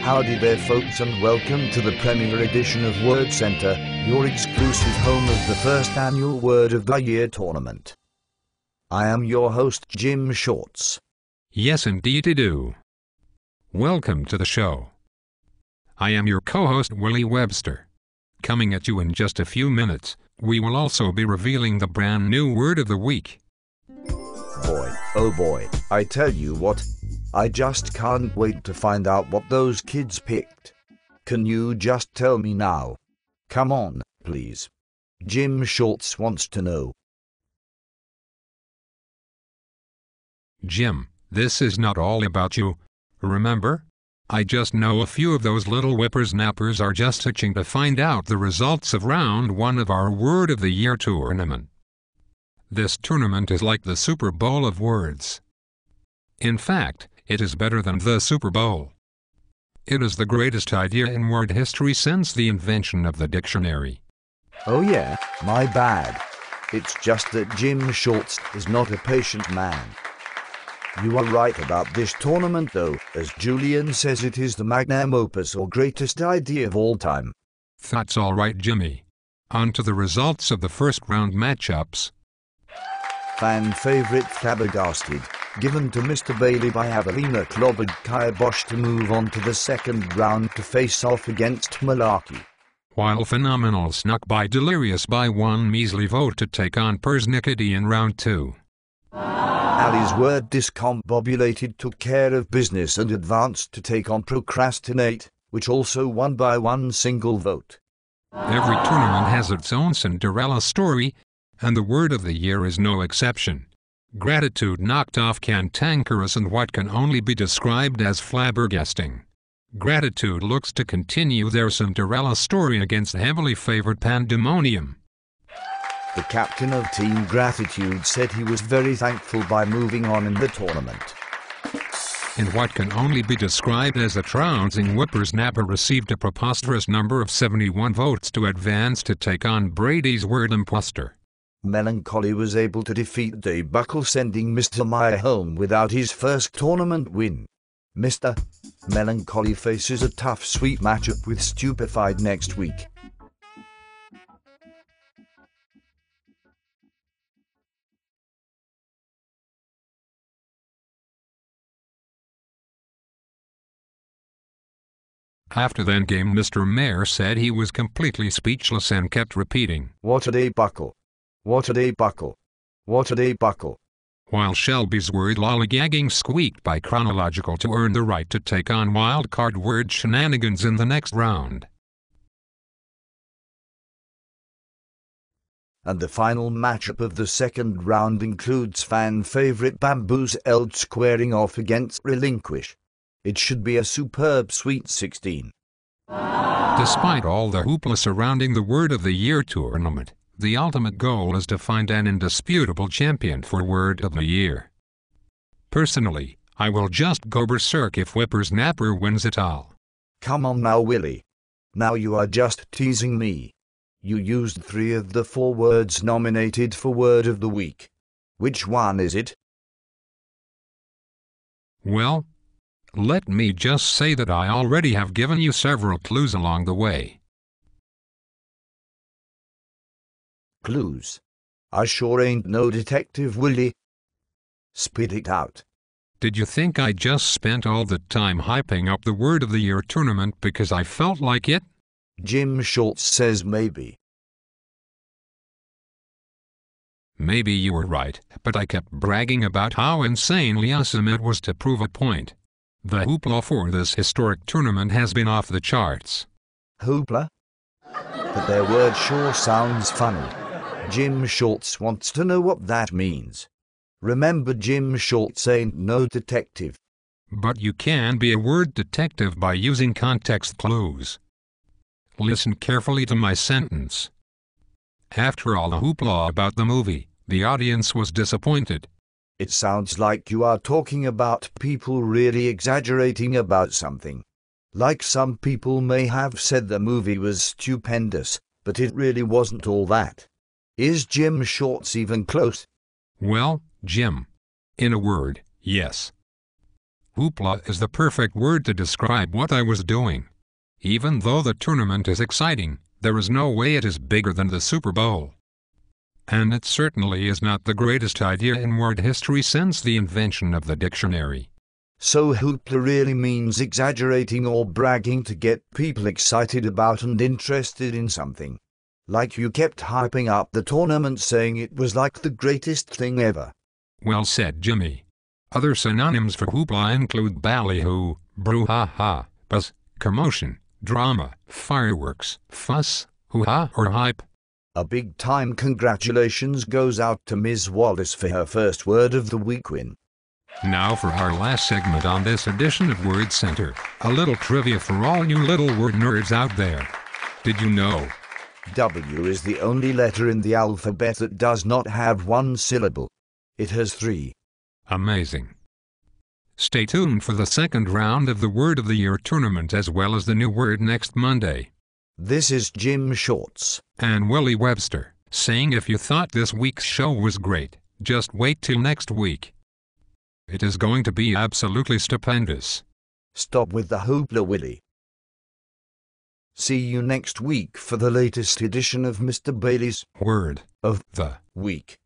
Howdy there folks, and welcome to the premiere edition of Word Center, your exclusive home of the first annual Word of the Year tournament. I am your host Jim Shorts. Yes indeed I do. Welcome to the show. I am your co-host Willie Webster. Coming at you in just a few minutes, we will also be revealing the brand new word of the week. Boy, oh boy, I tell you what, I just can't wait to find out what those kids picked. Can you just tell me now? Come on, please. Jim Shorts wants to know. Jim, this is not all about you. Remember? I just know a few of those little whippersnappers are just itching to find out the results of round 1 of our Word of the Year tournament. This tournament is like the Super Bowl of words. In fact, it is better than the Super Bowl. It is the greatest idea in word history since the invention of the dictionary. Oh yeah, my bad. It's just that Jim Shorts is not a patient man. You are right about this tournament though, as Julian says it is the magnum opus or greatest idea of all time. That's all right, Jimmy. On to the results of the first round matchups. Fan favorite Flabbergasted, given to Mr. Bailey by Avelina clobbered Kaya Bosch to move on to the second round to face off against Malarkey. While Phenomenal snuck by Delirious by one measly vote to take on Persnickety in round 2. Ali's word Discombobulated took care of business and advanced to take on Procrastinate, which also won by one single vote. Every tournament has its own Cinderella story, and the word of the year is no exception. Gratitude knocked off Cantankerous and what can only be described as flabbergasting. Gratitude looks to continue their Cinderella story against heavily favored Pandemonium. The captain of Team Gratitude said he was very thankful by moving on in the tournament. In what can only be described as a trouncing, Whippersnapper received a preposterous number of 71 votes to advance to take on Brady's word Imposter. Melancholy was able to defeat Daybuckle, sending Mr. Meyer home without his first tournament win. Mr. Melancholy faces a tough sweep matchup with Stupefied next week. After that game, Mr. Mayor said he was completely speechless and kept repeating, "What a Daybuckle! What a Daybuckle! What a Daybuckle!" while Shelby's word lollygagging squeaked by Chronological to earn the right to take on wildcard word Shenanigans in the next round. And the final matchup of the second round includes fan favorite Bamboo's Eld squaring off against Relinquish. It should be a superb Sweet 16. Despite all the hoopla surrounding the Word of the Year tournament, the ultimate goal is to find an indisputable champion for Word of the Year. Personally, I will just go berserk if Whippersnapper wins it all. Come on now, Willie. Now you are just teasing me. You used 3 of the 4 words nominated for Word of the Week. Which one is it? Well, let me just say that I already have given you several clues along the way. Clues? I sure ain't no detective, Willie. Spit it out. Did you think I just spent all the time hyping up the Word of the Year tournament because I felt like it? Jim Shorts says maybe. Maybe you were right, but I kept bragging about how insanely awesome it was to prove a point. The hoopla for this historic tournament has been off the charts. Hoopla? But their word sure sounds funny. Jim Shorts wants to know what that means. Remember, Jim Shorts ain't no detective. But you can be a word detective by using context clues. Listen carefully to my sentence. After all the hoopla about the movie, the audience was disappointed. It sounds like you are talking about people really exaggerating about something. Like some people may have said the movie was stupendous, but it really wasn't all that. Is Jim Shorts even close? Well, Jim. In a word, yes. Hoopla is the perfect word to describe what I was doing. Even though the tournament is exciting, there is no way it is bigger than the Super Bowl. And it certainly is not the greatest idea in word history since the invention of the dictionary. So hoopla really means exaggerating or bragging to get people excited about and interested in something. Like you kept hyping up the tournament saying it was like the greatest thing ever. Well said, Jimmy. Other synonyms for hoopla include ballyhoo, brouhaha, buzz, commotion, drama, fireworks, fuss, hoo-ha or hype. A big-time congratulations goes out to Ms. Wallace for her first word of the week win. Now for our last segment on this edition of Word Center, a little trivia for all you little word nerds out there. Did you know? W is the only letter in the alphabet that does not have one syllable. It has 3. Amazing. Stay tuned for the second round of the Word of the Year tournament as well as the new word next Monday. This is Jim Shorts and Willie Webster saying if you thought this week's show was great, just wait till next week. It is going to be absolutely stupendous. Stop with the hoopla, Willie. See you next week for the latest edition of Mr. Bailey's Word of the Week.